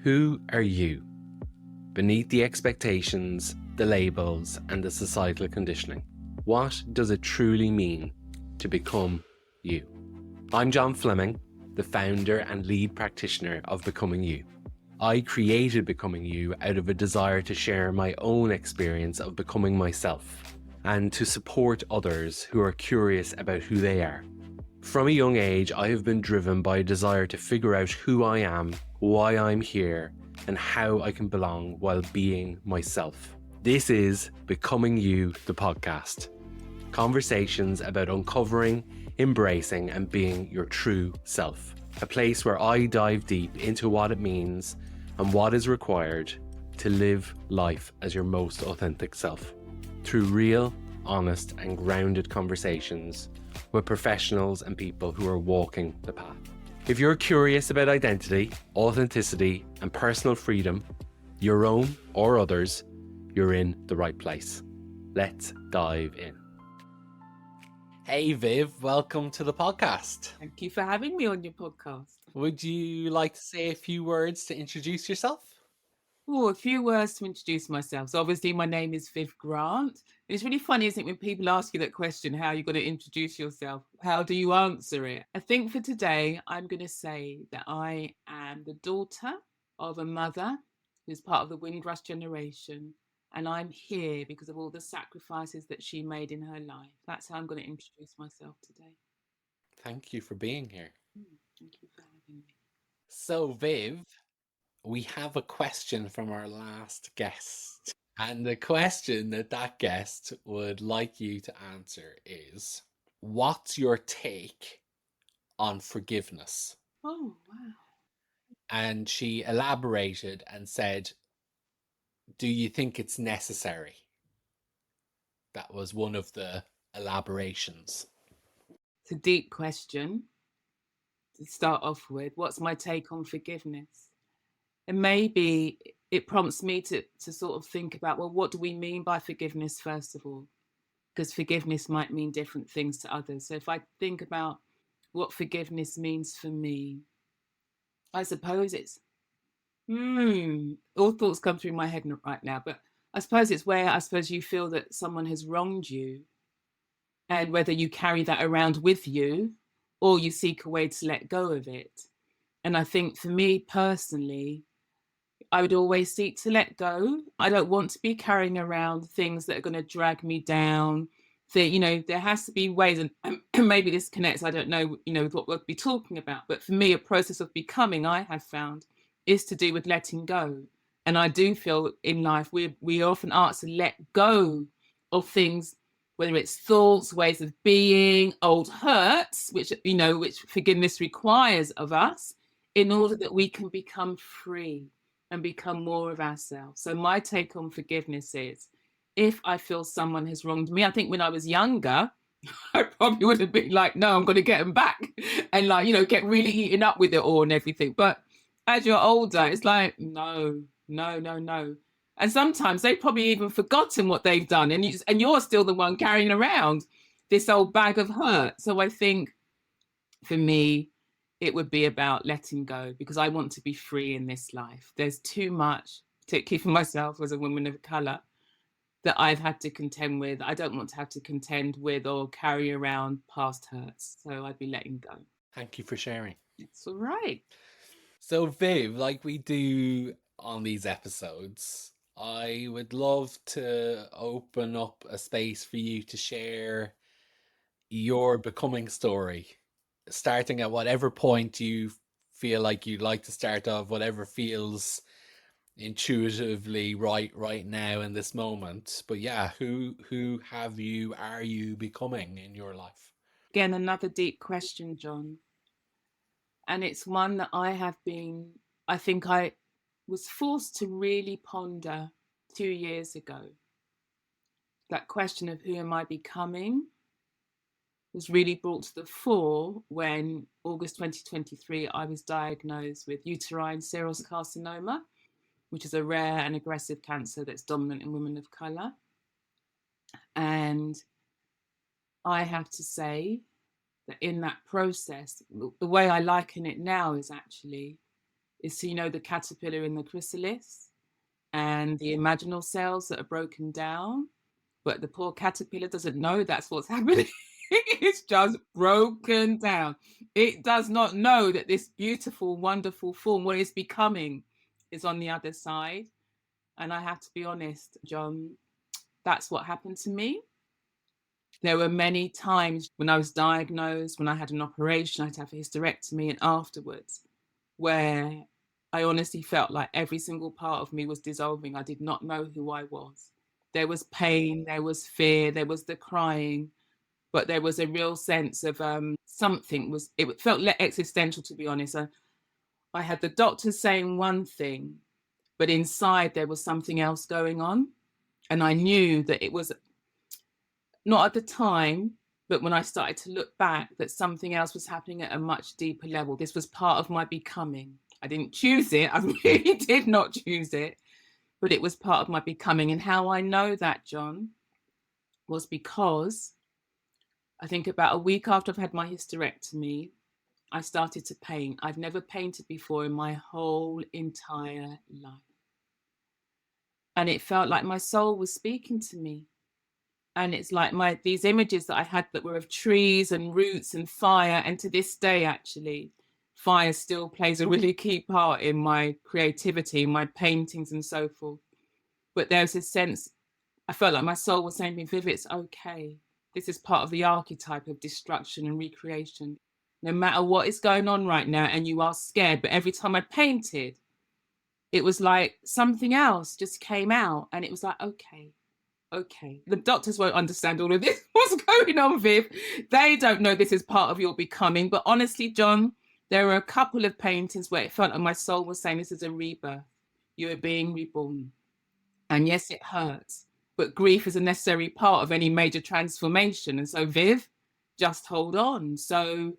Who are you? Beneath the expectations, the labels, and the societal conditioning, what does it truly mean to become you? I'm John Fleming, the founder and lead practitioner of Becoming You. I created Becoming You out of a desire to share my own experience of becoming myself and to support others who are curious about who they are. From a young age, I have been driven by a desire to figure out who I am, why I'm here, and how I can belong while being myself. This is Becoming You, the podcast. Conversations about uncovering, embracing, and being your true self. A place where I dive deep into what it means and what is required to live life as your most authentic self. Through real, honest, and grounded conversations with professionals and people who are walking the path. If you're curious about identity, authenticity, and personal freedom, your own or others, you're in the right place. Let's dive in. Hey Viv, welcome to the podcast. Thank you for having me on your podcast. Would you like to say a few words to introduce yourself? Oh, a few words to introduce myself. So obviously my name is Viv Grant. It's really funny, isn't it, when people ask you that question, how are you going to introduce yourself? How do you answer it? I think for today, I'm going to say that I am the daughter of a mother who's part of the Windrush generation. And I'm here because of all the sacrifices that she made in her life. That's how I'm going to introduce myself today. Thank you for being here. Thank you for having me. So Viv, we have a question from our last guest. And the question that guest would like you to answer is, what's your take on forgiveness? Oh, wow. And she elaborated and said, do you think it's necessary? That was one of the elaborations. It's a deep question to start off with. What's my take on forgiveness? And maybe it prompts me to sort of think about, well, what do we mean by forgiveness, first of all? Because forgiveness might mean different things to others. So if I think about what forgiveness means for me, I suppose it's, all thoughts come through my head right now, but I suppose it's where you feel that someone has wronged you, and whether you carry that around with you or you seek a way to let go of it. And I think for me personally, I would always seek to let go. I don't want to be carrying around things that are going to drag me down. There has to be ways, and maybe this connects, I don't know, what we'll be talking about. But for me, a process of becoming, I have found, is to do with letting go. And I do feel in life, we often asked to let go of things, whether it's thoughts, ways of being, old hurts, which forgiveness requires of us in order that we can become free and become more of ourselves. So my take on forgiveness is, if I feel someone has wronged me, I think when I was younger, I probably would have been like, no, I'm going to get them back and get really eaten up with it all and everything. But as you're older, it's like, no. And sometimes they've probably even forgotten what they've done. And you're still the one carrying around this old bag of hurt. So I think for me, it would be about letting go, because I want to be free in this life. There's too much, particularly for myself as a woman of colour, that I've had to contend with. I don't want to have to contend with or carry around past hurts. So I'd be letting go. Thank you for sharing. It's all right. So Viv, like we do on these episodes, I would love to open up a space for you to share your becoming story, starting at whatever point you feel like you'd like to start off, whatever feels intuitively right now in this moment. But yeah, who are you becoming in your life? Again, another deep question, John. And it's one that I think I was forced to really ponder 2 years ago. That question of who am I becoming was really brought to the fore when August 2023, I was diagnosed with uterine serous carcinoma, which is a rare and aggressive cancer that's dominant in women of colour. And I have to say that in that process, the way I liken it now is is to, the caterpillar in the chrysalis and the imaginal cells that are broken down. But the poor caterpillar doesn't know that's what's happening. It's just broken down. It does not know that this beautiful, wonderful form, what it's becoming, is on the other side. And I have to be honest, John, that's what happened to me. There were many times when I was diagnosed, when I had an operation, I had to have a hysterectomy, and afterwards, where I honestly felt like every single part of me was dissolving. I did not know who I was. There was pain, there was fear, there was the crying, but there was a real sense of it felt existential, to be honest. I had the doctors saying one thing, but inside there was something else going on. And I knew that it was not at the time, but when I started to look back, that something else was happening at a much deeper level. This was part of my becoming. I didn't choose it. I really did not choose it, but it was part of my becoming. And how I know that, John, was because I think about a week after I've had my hysterectomy, I started to paint. I've never painted before in my whole entire life. And it felt like my soul was speaking to me. And it's like these images that I had that were of trees and roots and fire. And to this day, actually, fire still plays a really key part in my creativity, my paintings and so forth. But there's this sense, I felt like my soul was saying to me, Viv, it's okay. This is part of the archetype of destruction and recreation. No matter what is going on right now, and you are scared, but every time I painted, it was like something else just came out, and it was like, okay. The doctors won't understand all of this. What's going on, Viv? They don't know this is part of your becoming. But honestly, John, there were a couple of paintings where it felt like my soul was saying, this is a rebirth. You are being reborn. And yes, it hurts, but grief is a necessary part of any major transformation. And so, Viv, just hold on. So,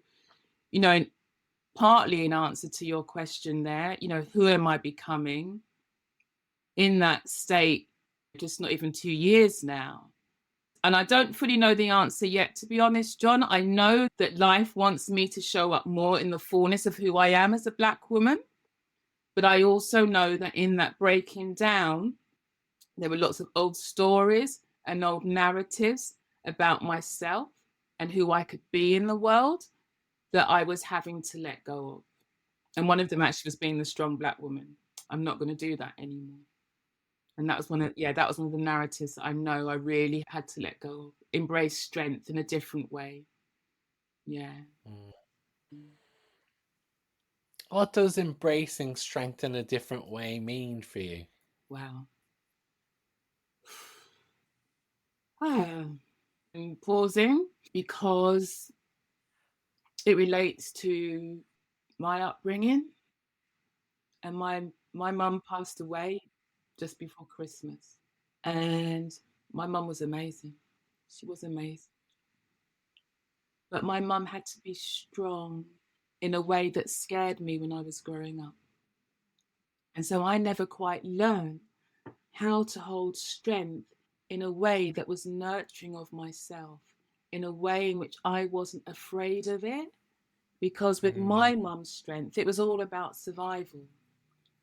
partly in answer to your question there, who am I becoming? In that state, just not even 2 years now. And I don't fully know the answer yet, to be honest, John. I know that life wants me to show up more in the fullness of who I am as a Black woman. But I also know that in that breaking down, there were lots of old stories and old narratives about myself and who I could be in the world that I was having to let go of. And one of them actually was being the strong Black woman. I'm not going to do that anymore. And that was one of the narratives that I know I really had to let go of. Embrace strength in a different way. Yeah. What does embracing strength in a different way mean for you? Wow. I'm pausing because it relates to my upbringing. And my mum passed away just before Christmas. And my mum was amazing. She was amazing. But my mum had to be strong in a way that scared me when I was growing up. And so I never quite learned how to hold strength in a way that was nurturing of myself, in a way in which I wasn't afraid of it. Because with my mum's strength, it was all about survival.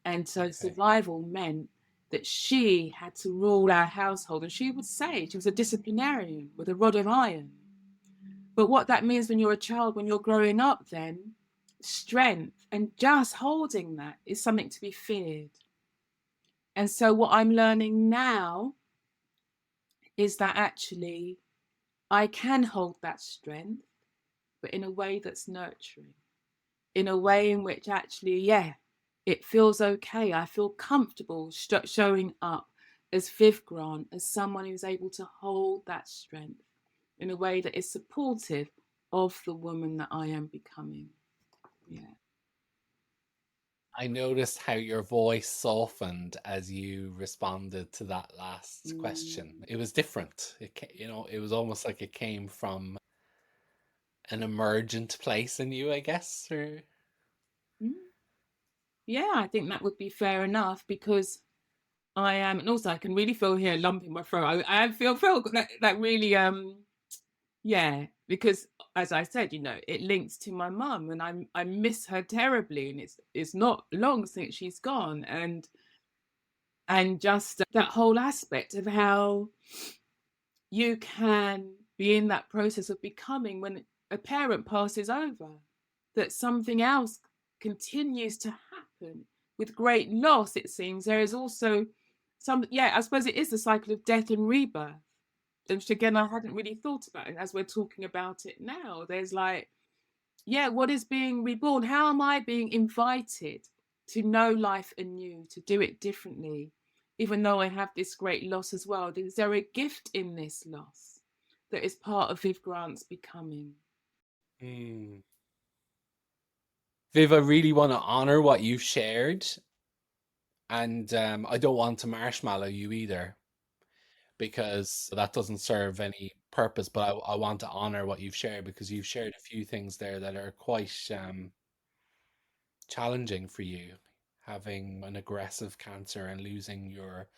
And so survival meant that she had to rule our household. And she would say she was a disciplinarian with a rod of iron. But what that means when you're a child, when you're growing up, then strength and just holding that is something to be feared. And so what I'm learning now is that actually I can hold that strength, but in a way that's nurturing, in a way in which actually, it feels okay. I feel comfortable showing up as Viv Grant, as someone who's able to hold that strength in a way that is supportive of the woman that I am becoming. Yeah. I noticed how your voice softened as you responded to that last question. It was different. It was almost like it came from an emergent place in you, I guess. Or... Yeah, I think that would be fair enough, because I am, and also I can really feel here a lump in my throat. I feel that really Yeah, because as I said, it links to my mum, and I miss her terribly, and it's not long since she's gone, and just that whole aspect of how you can be in that process of becoming when a parent passes over, that something else continues to happen with great loss. It seems there is also I suppose it is the cycle of death and rebirth, which again I hadn't really thought about. And as we're talking about it now, there's like, what is being reborn? How am I being invited to know life anew, to do it differently, even though I have this great loss as well? Is there a gift in this loss that is part of Viv Grant's becoming? Mm. Viv, I really want to honor what you've shared, and I don't want to marshmallow you either, because that doesn't serve any purpose. But I want to honor what you've shared, because you've shared a few things there that are quite challenging for you, having an aggressive cancer and losing your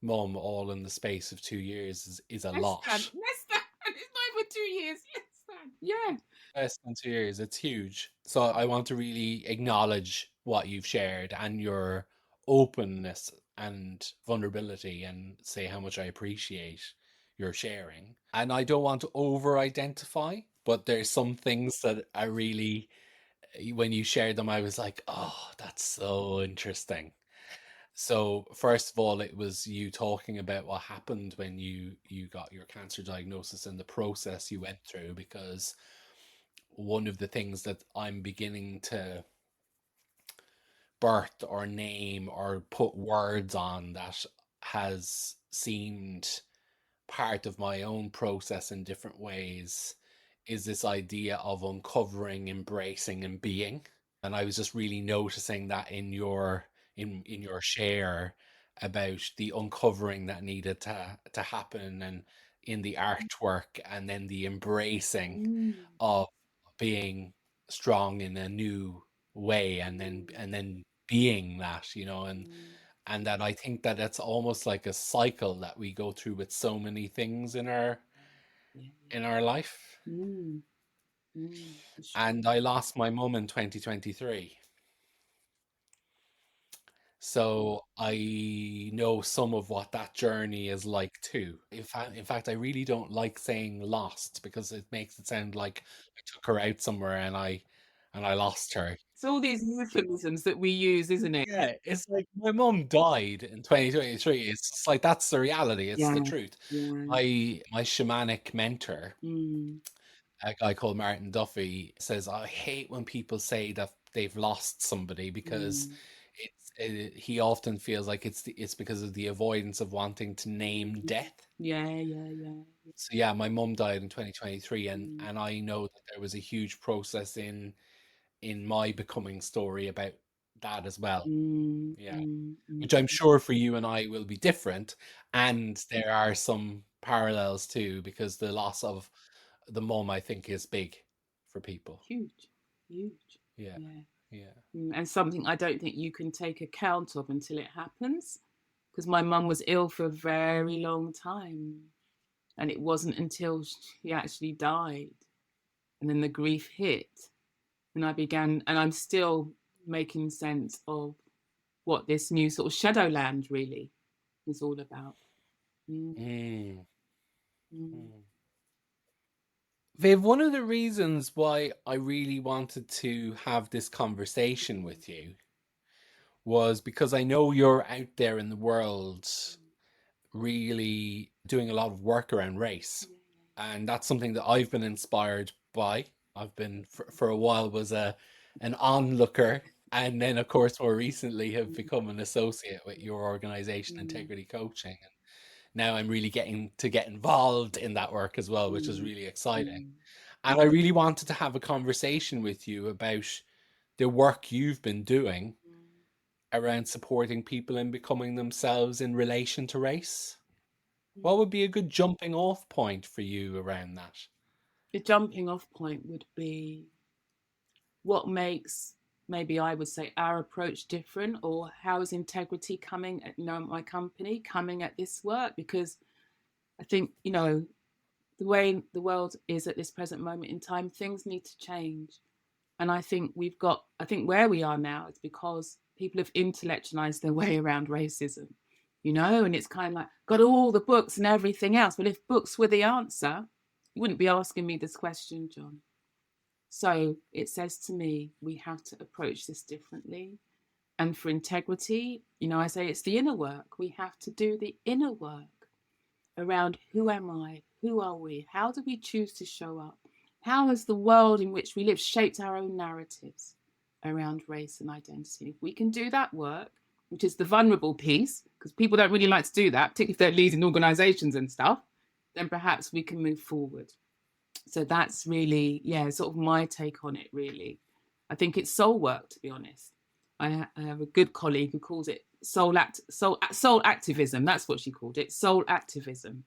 mum all in the space of 2 years is a Less lot. than, less than. It's not even 2 years. Less than. Yeah. Less than 2 years, it's huge. So I want to really acknowledge what you've shared and your openness and vulnerability, and say how much I appreciate your sharing. And I don't want to over identify, but there's some things that I really, when you shared them, I was like, oh, that's so interesting. So first of all, it was you talking about what happened when you got your cancer diagnosis and the process you went through, because one of the things that I'm beginning to birth or name or put words on that has seemed part of my own process in different ways is this idea of uncovering, embracing, and being. And I was just really noticing that in your share about the uncovering that needed to happen, and in the artwork, and then the embracing Mm, of being strong in a new way, and then mm, being that, mm. and that I think that it's almost like a cycle that we go through with so many things Yeah, in our life. yeah. For sure. And I lost my mum in 2023. So I know some of what that journey is like too. In fact, I really don't like saying lost, because it makes it sound like I took her out somewhere and I lost her. It's all these euphemisms that we use, isn't it? Yeah, it's like my mum died in 2023. It's just like that's the reality. It's the Yeah, truth. yeah. My shamanic mentor, Mm, a guy called Martin Duffy, says, I hate when people say that they've lost somebody, because mm, he often feels like it's because of the avoidance of wanting to name mm. death. Yeah, yeah, yeah. So yeah, my mum died in 2023, and Mm, I know that there was a huge process in my becoming story about that as well. mm, Yeah, mm, mm. which I'm sure for you and I will be different, and there are some parallels too, because the loss of the mum, I think, is big for people. Huge, huge. Yeah, Yeah. yeah. And something I don't think you can take account of until it happens. Because my mum was ill for a very long time. And it wasn't until she actually died and then the grief hit. And and I'm still making sense of what this new sort of shadowland really is all about. Mm, Mm. mm, Mm. Viv, one of the reasons why I really wanted to have this conversation mm, with you was because I know you're out there in the world really doing a lot of work around race. yeah, And that's something that I've been inspired by. I've been for a while was an onlooker, and then of course more recently have yeah. become an associate with your organization, Mm, Integrity Coaching. And now I'm really getting to get involved in that work as well, which is mm, really exciting. mm, And I really wanted to have a conversation with you about the work you've been doing mm, around supporting people in becoming themselves in relation to race. mm. What would be a good jumping off point for you around that? The jumping off point would be what makes, maybe I would say, our approach different, or how is integrity coming at my company coming at this work. Because I think the the way the world is at this present moment in time, things need to change. And I think where we are now is because people have intellectualized their way around racism, and it's kind of like, got all the books and everything else. But if books were the answer, you wouldn't be asking me this question, John. So it says to me, we have to approach this differently. And for integrity, I say it's the inner work. We have to do the inner work around who am I? Who are we? How do we choose to show up? How has the world in which we live shaped our own narratives around race and identity? If we can do that work, which is the vulnerable piece, because people don't really like to do that, particularly if they're leading organizations and stuff, then perhaps we can move forward. So that's really, sort of my take on it, really. I think it's soul work, to be honest. I have a good colleague who calls it soul activism. That's what she called it, soul activism,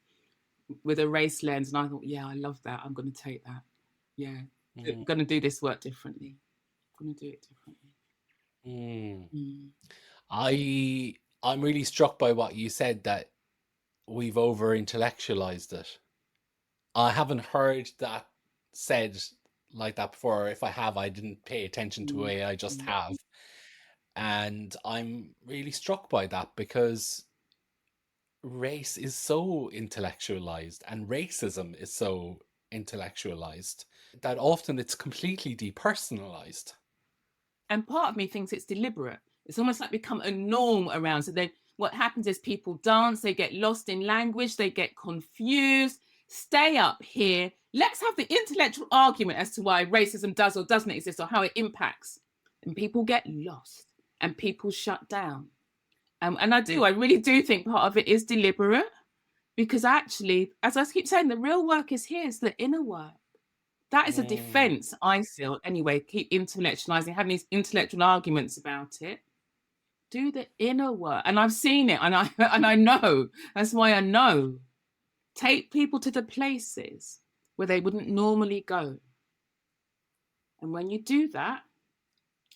with a race lens. And I thought, I love that. I'm going to take that. I'm going to do this work differently. I'm going to do it differently. I'm really struck by what you said, that we've over intellectualized it. I haven't heard that said like that before. If I have, I didn't pay attention to the way I just have. And I'm really struck by that, because race is so intellectualized and racism is so intellectualized that often it's completely depersonalized. And part of me thinks it's deliberate. It's almost like become a norm around. So then what happens is people dance, they get lost in language, they get confused. Stay up here. Let's have the intellectual argument as to why racism does or doesn't exist, or how it impacts. And people get lost and people shut down. And I really do think part of it is deliberate, because actually, as I keep saying, the real work is here. It's the inner work. That is a defense, I feel, anyway. Keep intellectualizing, having these intellectual arguments about it. Do the inner work. And I've seen it, and I know. That's why I know. Take people to the places where they wouldn't normally go. And when you do that,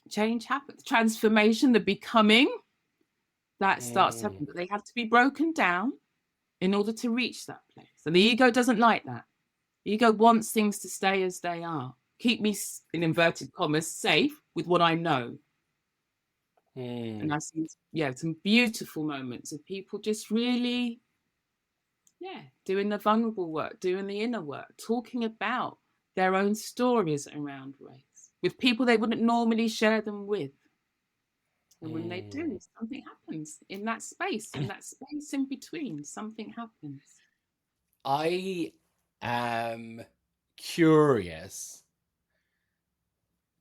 change happens. Transformation, the becoming, that starts happening. But they have to be broken down in order to reach that place. And the ego doesn't like that. The ego wants things to stay as they are. Keep me, in inverted commas, safe with what I know. And I've seen, some beautiful moments of people just really, doing the vulnerable work, doing the inner work, talking about their own stories around race with people they wouldn't normally share them with. And when they do, something happens in that space in between, something happens. I am curious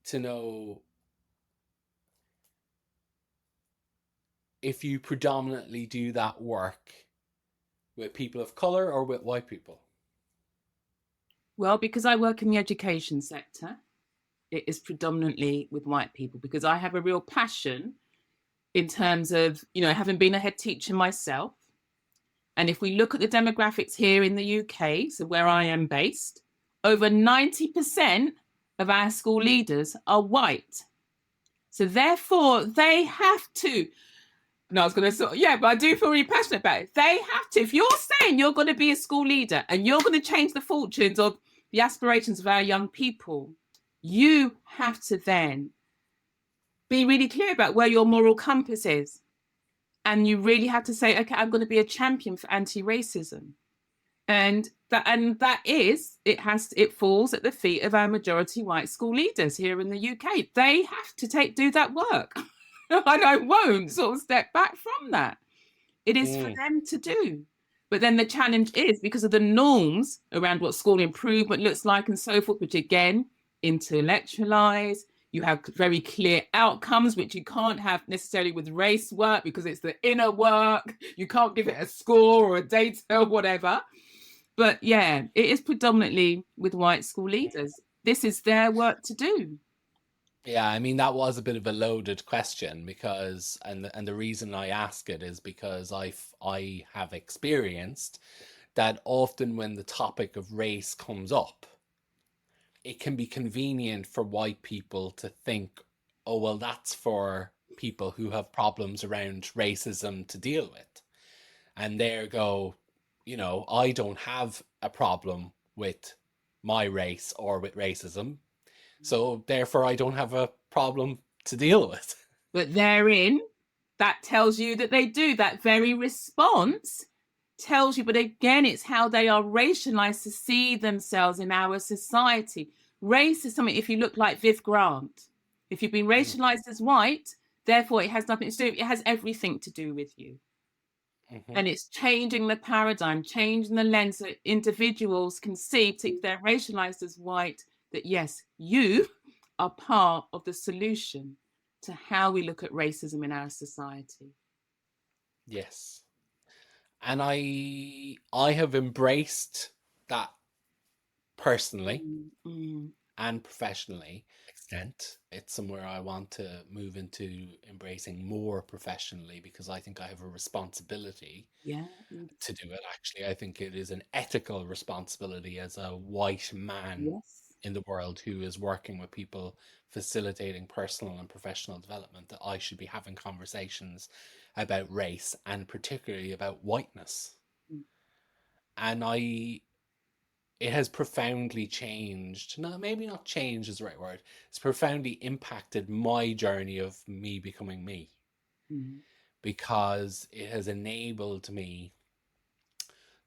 to know if you predominantly do that work with people of color or with white people. Well, because I work in the education sector, it is predominantly with white people, because I have a real passion in terms of, having been a head teacher myself. And if we look at the demographics here in the UK, so where I am based, over 90% of our school leaders are white. So therefore, they have to. No, I was going to but I do feel really passionate about it. They have to. If you're saying you're going to be a school leader and you're going to change the fortunes of the aspirations of our young people, you have to then be really clear about where your moral compass is. And you really have to say, okay, I'm going to be a champion for anti-racism. And it falls at the feet of our majority white school leaders here in the UK. They have to do that work. And I won't sort of step back from that. It is for them to do. But then the challenge is, because of the norms around what school improvement looks like and so forth, which again, intellectualize, you have very clear outcomes, which you can't have necessarily with race work, because it's the inner work. You can't give it a score or a data or whatever. But it is predominantly with white school leaders. This is their work to do. Yeah, I mean, that was a bit of a loaded question, because, and the reason I ask it is because I have experienced that often when the topic of race comes up, it can be convenient for white people to think, oh, well, that's for people who have problems around racism to deal with. And there go, I don't have a problem with my race or with racism. So therefore, I don't have a problem to deal with. But therein, that tells you that they do. That very response tells you, but again, it's how they are racialized to see themselves in our society. Race is something, if you look like Viv Grant, if you've been racialized as white, therefore it has nothing to do, it has everything to do with you. And it's changing the paradigm, changing the lens that individuals can see, particularly if they're racialized as white, that yes, you are part of the solution to how we look at racism in our society. Yes. And I have embraced that personally and professionally. Extent. It's somewhere I want to move into embracing more professionally, because I think I have a responsibility to do it. Actually, I think it is an ethical responsibility as a white man in the world who is working with people facilitating personal and professional development, that I should be having conversations about race and particularly about whiteness. And it has profoundly changed. No, maybe not change is the right word. It's profoundly impacted my journey of me becoming me, because it has enabled me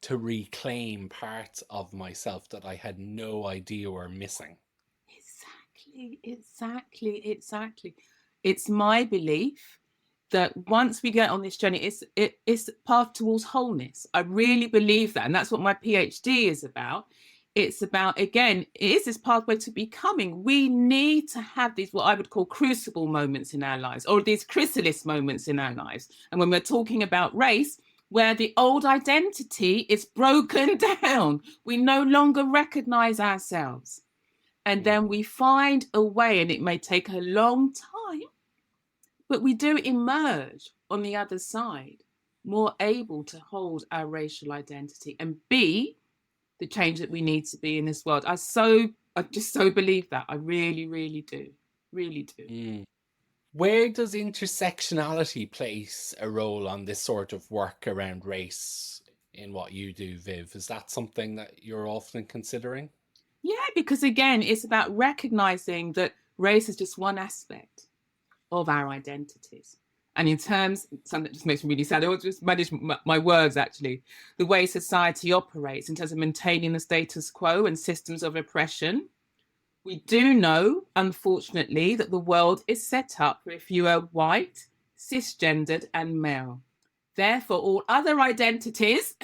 to reclaim parts of myself that I had no idea were missing. Exactly. It's my belief that once we get on this journey, it's a path towards wholeness. I really believe that. And that's what my PhD is about. It's about, again, it is this pathway to becoming. We need to have these, what I would call crucible moments in our lives, or these chrysalis moments in our lives. And when we're talking about race, where the old identity is broken down, we no longer recognize ourselves. And then we find a way, and it may take a long time, but we do emerge on the other side, more able to hold our racial identity and be the change that we need to be in this world. I just so believe that. I really, really do. Really do. Where does intersectionality play a role on this sort of work around race in what you do, Viv? Is that something that you're often considering? Yeah, because again, it's about recognizing that race is just one aspect of our identities. And in terms, something that just makes me really sad, I'll just manage my words actually, the way society operates in terms of maintaining the status quo and systems of oppression. We do know, unfortunately, that the world is set up for if you are white, cisgendered, and male. Therefore, all other identities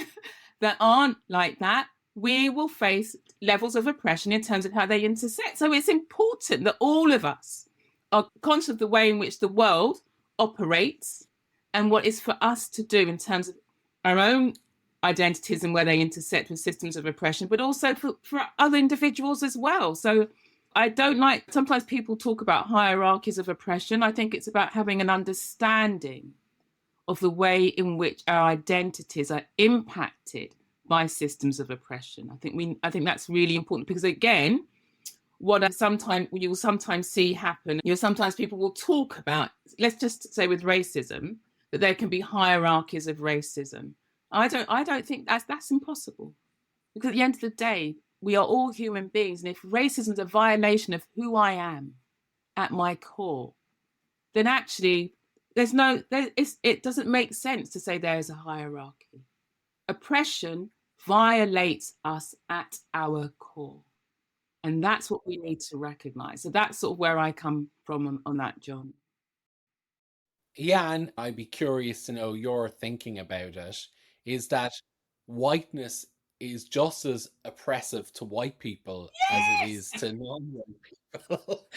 that aren't like that, we will face levels of oppression in terms of how they intersect. So it's important that all of us are conscious of the way in which the world operates and what is for us to do in terms of our own identities and where they intersect with systems of oppression, but also for other individuals as well. So I don't like, sometimes people talk about hierarchies of oppression. I think it's about having an understanding of the way in which our identities are impacted by systems of oppression. I think that's really important, because again, what you'll sometimes see happen, sometimes people will talk about, let's just say with racism, that there can be hierarchies of racism. I don't think that's impossible, because at the end of the day, we are all human beings, and if racism is a violation of who I am at my core, then actually it doesn't make sense to say there is a hierarchy. Oppression violates us at our core. And that's what we need to recognize. So that's sort of where I come from on that, John. Yeah, and I'd be curious to know your thinking about it. Is that whiteness is just as oppressive to white people as it is to non-white people?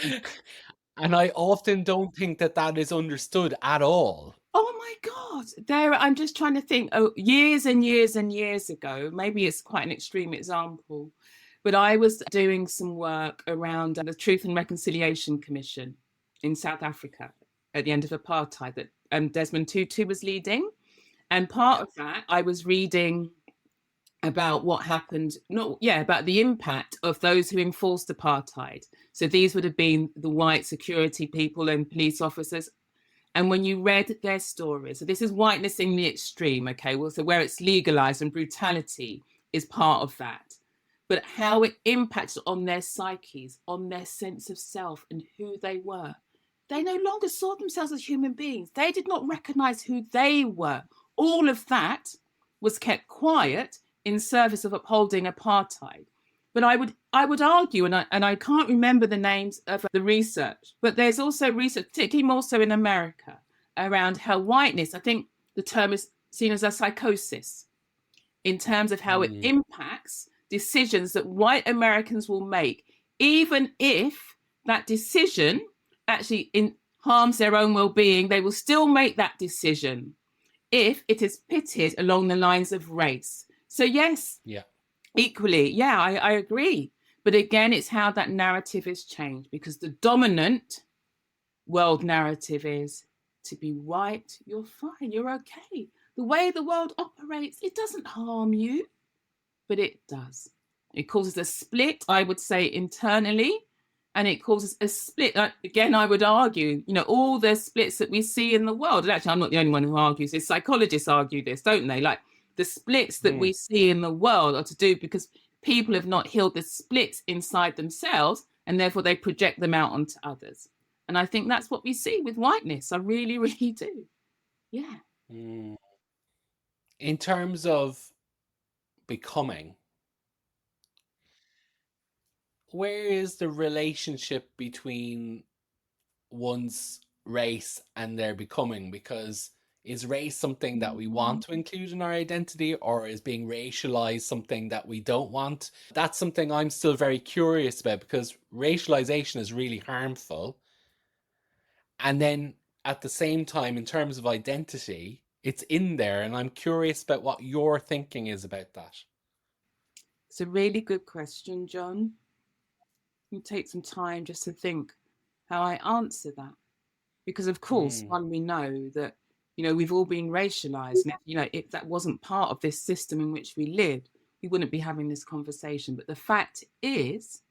And I often don't think that is understood at all. Oh my God. I'm just trying to think, years and years and years ago, maybe it's quite an extreme example, but I was doing some work around the Truth and Reconciliation Commission in South Africa at the end of apartheid that Desmond Tutu was leading. And part of that, I was reading about what happened, about the impact of those who enforced apartheid. So these would have been the white security people and police officers. And when you read their stories, so this is whiteness in the extreme, okay? Well, so where it's legalized and brutality is part of that. but how it impacted on their psyches, on their sense of self and who they were. They no longer saw themselves as human beings. They did not recognize who they were. All of that was kept quiet in service of upholding apartheid. But I would argue, and I can't remember the names of the research, but there's also research, particularly more so in America, around how whiteness, I think the term is seen as a psychosis, in terms of how it impacts decisions that white Americans will make, even if that decision actually harms their own well-being, they will still make that decision if it is pitted along the lines of race. So yes, equally, I agree. But again, it's how that narrative is changed, because the dominant world narrative is to be white, you're fine, you're okay. The way the world operates, it doesn't harm you, but it does. It causes a split, I would say, internally, and it causes a split. Again, I would argue, all the splits that we see in the world, and actually I'm not the only one who argues this, psychologists argue this, don't they? Like the splits that we see in the world are to do because people have not healed the splits inside themselves, and therefore they project them out onto others. And I think that's what we see with whiteness. I really, really do. Yeah. In terms of becoming, where is the relationship between one's race and their becoming? Because is race something that we want to include in our identity, or is being racialized something that we don't want? That's something I'm still very curious about, because racialization is really harmful. And then at the same time, in terms of identity, it's in there. And I'm curious about what your thinking is about that. It's a really good question, John. You take some time just to think how I answer that. Because of course, one, we know that, we've all been racialized. And, if that wasn't part of this system in which we lived, we wouldn't be having this conversation. But the fact is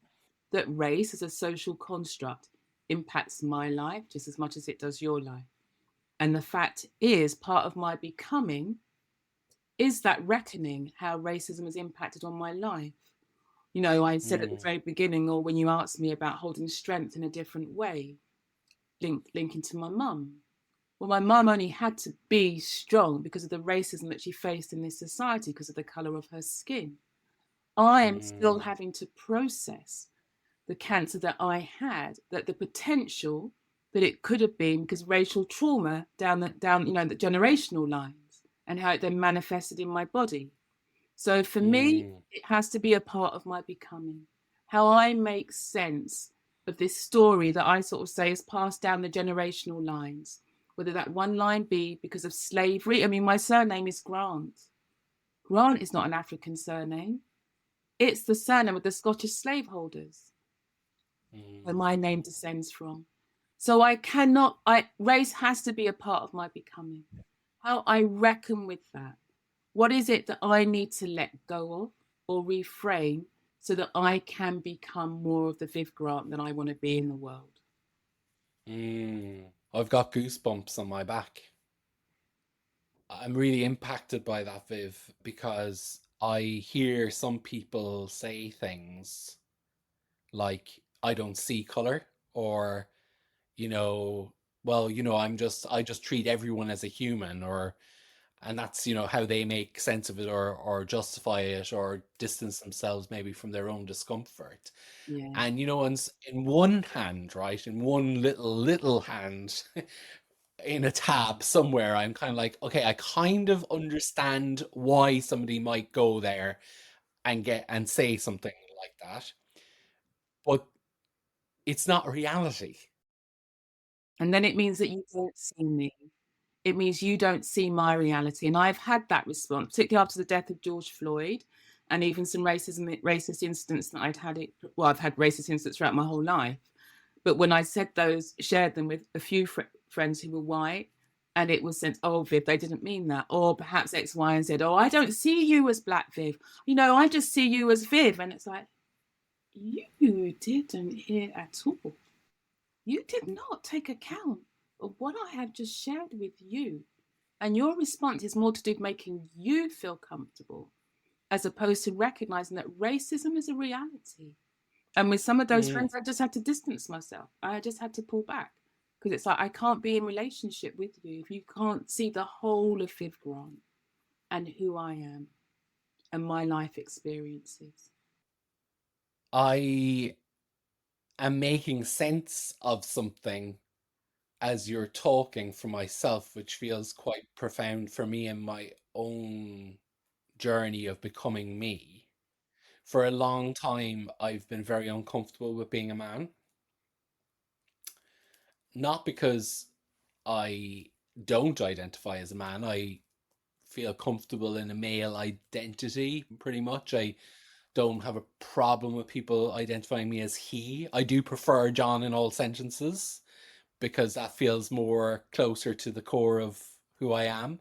that race as a social construct impacts my life just as much as it does your life. And the fact is, part of my becoming is that reckoning how racism has impacted on my life. I said at the very beginning, or when you asked me about holding strength in a different way, linking to my mum. Well, my mum only had to be strong because of the racism that she faced in this society, because of the colour of her skin. I am still having to process the cancer that I had, that the potential that it could have been, because racial trauma down the generational lines, and how it then manifested in my body. So for me, it has to be a part of my becoming, how I make sense of this story that I sort of say is passed down the generational lines, whether that one line be because of slavery. I mean, my surname is Grant. Grant is not an African surname. It's the surname of the Scottish slaveholders where my name descends from. So race has to be a part of my becoming. How I reckon with that. What is it that I need to let go of or reframe so that I can become more of the Viv Grant that I want to be in the world? I've got goosebumps on my back. I'm really impacted by that, Viv, because I hear some people say things like, I don't see color, or, I just treat everyone as a human, and that's, how they make sense of it, or justify it, or distance themselves maybe from their own discomfort. Yeah. And, in one hand, right, in one little hand, in a tab somewhere, I'm kind of like, okay, I kind of understand why somebody might go there and say something like that, but it's not reality. And then it means that you don't see me. It means you don't see my reality. And I've had that response, particularly after the death of George Floyd, and even some racist incidents that I've had racist incidents throughout my whole life. But when I said those, shared them with a few friends who were white, and it was said, oh, Viv, they didn't mean that. Or perhaps X, Y, and Z, oh, I don't see you as Black Viv. I just see you as Viv. And it's like, you didn't hear at all. You did not take account of what I have just shared with you. And your response is more to do with making you feel comfortable. as opposed to recognizing that racism is a reality. And with some of those friends, I just had to distance myself. I just had to pull back, because it's like, I can't be in relationship with you if you can't see the whole of Viv Grant and who I am and my life experiences. I am making sense of something as you're talking for myself, which feels quite profound for me in my own journey of becoming me. For a long time, I've been very uncomfortable with being a man. Not because I don't identify as a man, I feel comfortable in a male identity pretty much. I don't have a problem with people identifying me as he. I do prefer John in all sentences because that feels more closer to the core of who I am.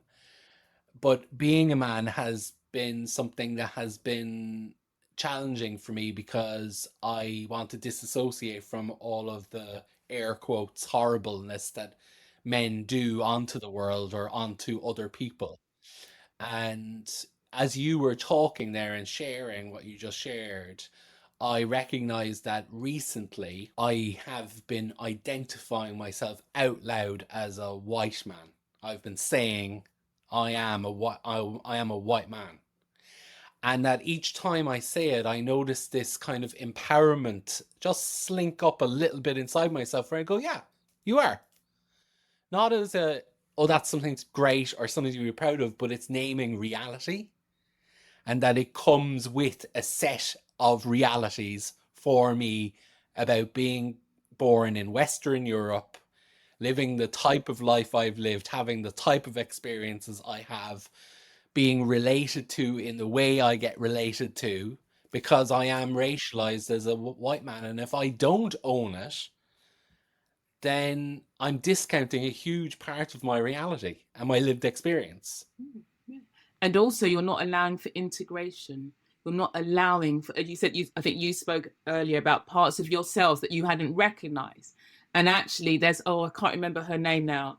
But being a man has been something that has been challenging for me because I want to disassociate from all of the air quotes horribleness that men do onto the world or onto other people. And as you were talking there and sharing what you just shared, I recognize that recently I have been identifying myself out loud as a white man. I've been saying I am a white man. And that each time I say it, I notice this kind of empowerment just slink up a little bit inside myself where I go, yeah, you are. Not as a, oh, that's something great or something to be proud of, but it's naming reality, and that it comes with a set of realities for me about being born in Western Europe, living the type of life I've lived, having the type of experiences I have, being related to in the way I get related to, because I am racialized as a white man. And if I don't own it, then I'm discounting a huge part of my reality and my lived experience. Yeah. And also, you're not allowing for integration. You're not allowing for, you said, I think you spoke earlier about parts of yourselves that you hadn't recognized. And actually, there's, oh, I can't remember her name now.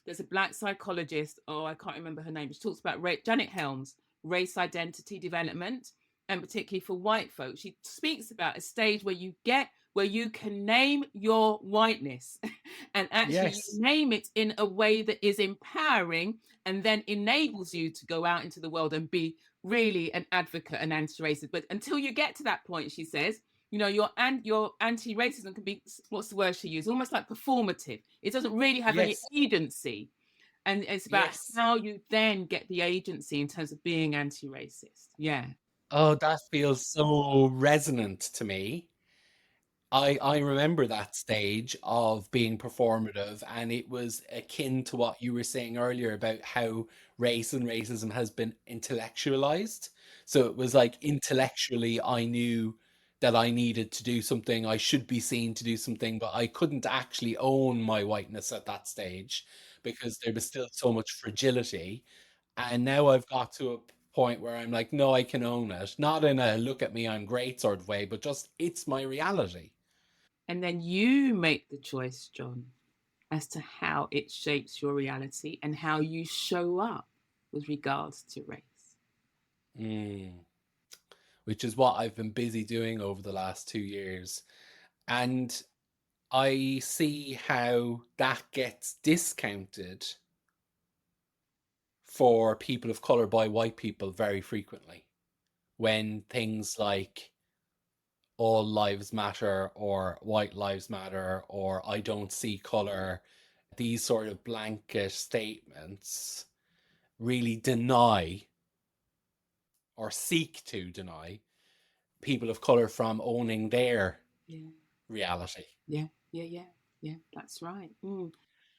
There's a Black psychologist, oh, I can't remember her name. She talks about Janet Helms, race identity development, and particularly for white folks. She speaks about a stage where you can name your whiteness and actually Yes. you name it in a way that is empowering and then enables you to go out into the world and be really an advocate and anti-racist. But until you get to that point, she says, your anti-racism can be, what's the word she used, almost like performative. It doesn't really have any Yes. agency. And it's about Yes. how you then get the agency in terms of being anti-racist. Yeah. Oh, that feels so resonant to me. I remember that stage of being performative, and it was akin to what you were saying earlier about how race and racism has been intellectualized. So it was like intellectually, I knew that I needed to do something, I should be seen to do something, but I couldn't actually own my whiteness at that stage because there was still so much fragility. And now I've got to a point where I'm like, no, I can own it. Not in a look at me, I'm great sort of way, but just it's my reality. And then you make the choice, John, as to how it shapes your reality and how you show up with regards to race. Mm. Which is what I've been busy doing over the last 2 years. And I see how that gets discounted for people of color by white people very frequently when things like all lives matter or white lives matter or I don't see color, these sort of blanket statements really deny or seek to deny people of color from owning their Yeah. reality, Yeah. Yeah. Yeah. Yeah. That's right.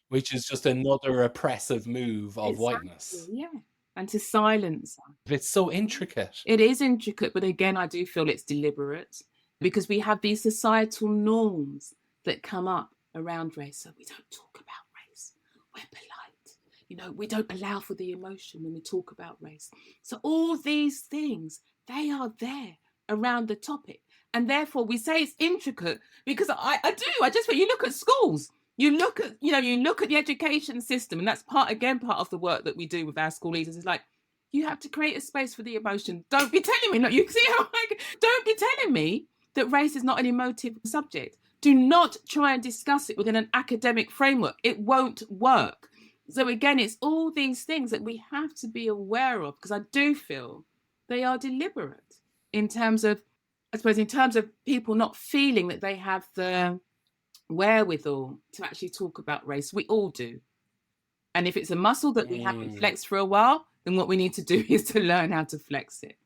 which is just another oppressive move of Exactly. whiteness. Yeah. And to silence us. It's so intricate. It is intricate, but again, I do feel it's deliberate because we have these societal norms that come up around race. So we don't talk about race. We're polite. We don't allow for the emotion when we talk about race. So all these things, they are there around the topic. And therefore we say it's intricate because I do. I just, when you look at schools, you look at the education system, and that's part of the work that we do with our school leaders. It's like, You have to create a space for the emotion. Don't be telling me, you see how don't be telling me that race is not an emotive subject. Do not try and discuss it within an academic framework. It won't work. So again, it's all these things that we have to be aware of, because I do feel they are deliberate in terms of, I suppose, in terms of people not feeling that they have the wherewithal to actually talk about race. We all do. And if it's a muscle that we haven't flexed for a while, then what we need to do is to learn how to flex it.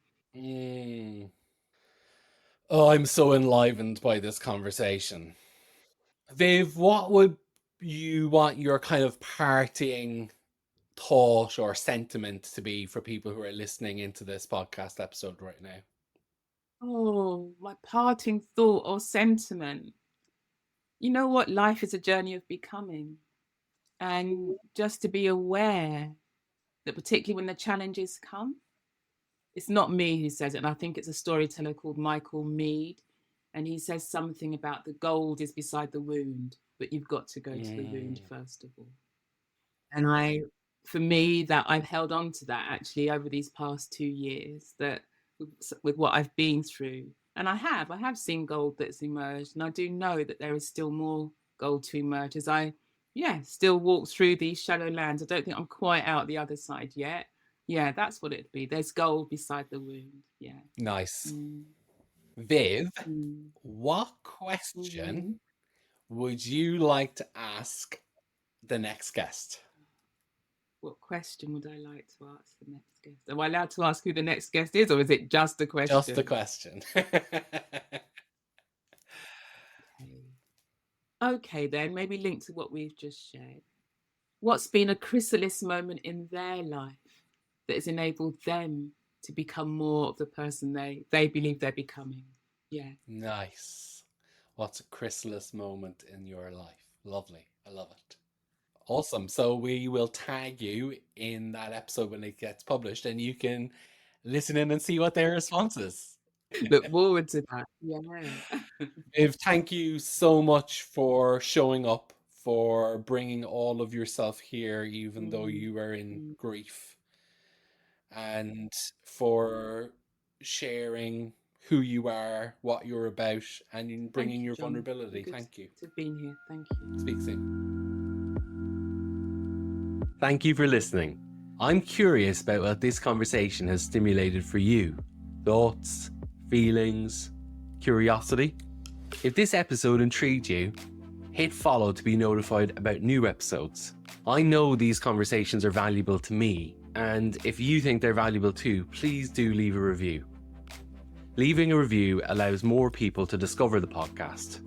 Oh, I'm so enlivened by this conversation. Viv, what would you want your kind of parting thought or sentiment to be for people who are listening into this podcast episode right now? Oh, my parting thought or sentiment. You know what? Life is a journey of becoming. And just to be aware that particularly when the challenges come, it's not me who says it. And I think it's a storyteller called Michael Mead. And he says something about the gold is beside the wound, but you've got to go to the wound first of all. And for me, that I've held on to that actually over these past 2 years, that with what I've been through. And I have seen gold that's emerged. And I do know that there is still more gold to emerge as I still walk through these shallow lands. I don't think I'm quite out the other side yet. Yeah, that's what it'd be. There's gold beside the wound. Yeah. Nice. Viv, what question would you like to ask the next guest? What question would I like to ask the next guest? Am I allowed to ask who the next guest is, or is it just a question? Just a question. Okay, then maybe linked to what we've just shared. What's been a chrysalis moment in their life that has enabled them to become more of the person they believe they're becoming? Yeah. Nice. What's a chrysalis moment in your life? Lovely. I love it. Awesome. So we will tag you in that episode when it gets published, and you can listen in and see what their response is. Look forward to that. Yeah. Viv, thank you so much for showing up, for bringing all of yourself here, even though you were in grief, and for sharing who you are, what you're about, and bringing your vulnerability. Thank you. To being here. Thank you. Speak soon. Thank you for listening. I'm curious about what this conversation has stimulated for you. Thoughts, feelings, curiosity. If this episode intrigued you, hit follow to be notified about new episodes. I know these conversations are valuable to me, and if you think they're valuable too, please do leave a review. Leaving a review allows more people to discover the podcast.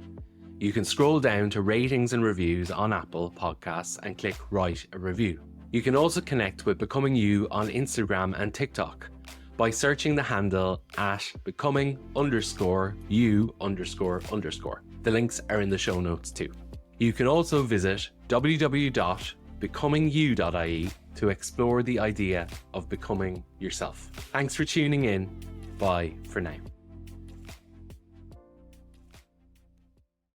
You can scroll down to ratings and reviews on Apple Podcasts and click write a review. You can also connect with Becoming You on Instagram and TikTok by searching the handle at becoming_you__. The links are in the show notes too. You can also visit www.becomingyou.ie to explore the idea of becoming yourself. Thanks for tuning in. Bye for now.